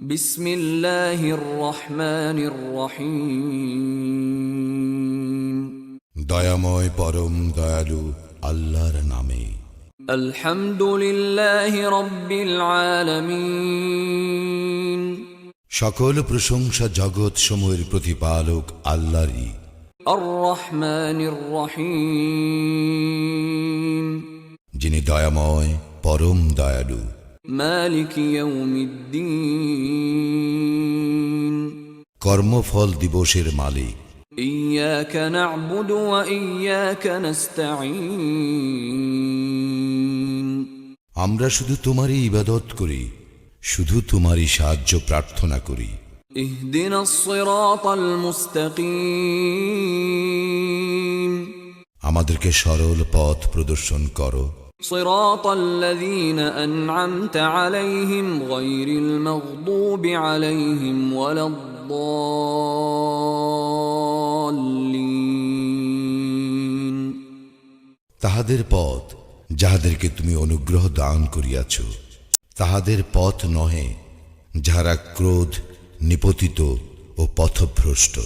বিসমিল্লাহির রহমানির রহিম। দয়াময় পরম দয়ালু আল্লাহর নামে। আলহামদুলিল্লাহি রাব্বিল আলামিন। সকল প্রশংসা জগৎ সমূহের প্রতিপালক আল্লাহরই। আর রহমানির রহিম। যিনি দয়াময় পরম দয়ালু। মালিক ইয়াউমিদ্দিন। কর্মফল দিবসের মালিক। ইয়্যাকা না'বুদু ওয়া ইয়্যাকা নাস্তাঈন। আমরা শুধু তোমারই ইবাদত করি, শুধু তোমারই সাহায্য প্রার্থনা করি। ইহদিনাস সিরাতাল মুস্তাকিম। আমাদেরকে সরল পথ প্রদর্শন করো। সিরাতাল্লাযীনা আন'আমতা আলাইহিম গায়রিল মাগদুবি আলাইহিম ওয়ালাদ-দাল্লিন। তাহাদের পথ যাহাদেরকে তুমি অনুগ্রহ দান করিয়াছ, তাহাদের পথ নহে যাহারা ক্রোধ নিপতিত ও পথভ্রষ্ট।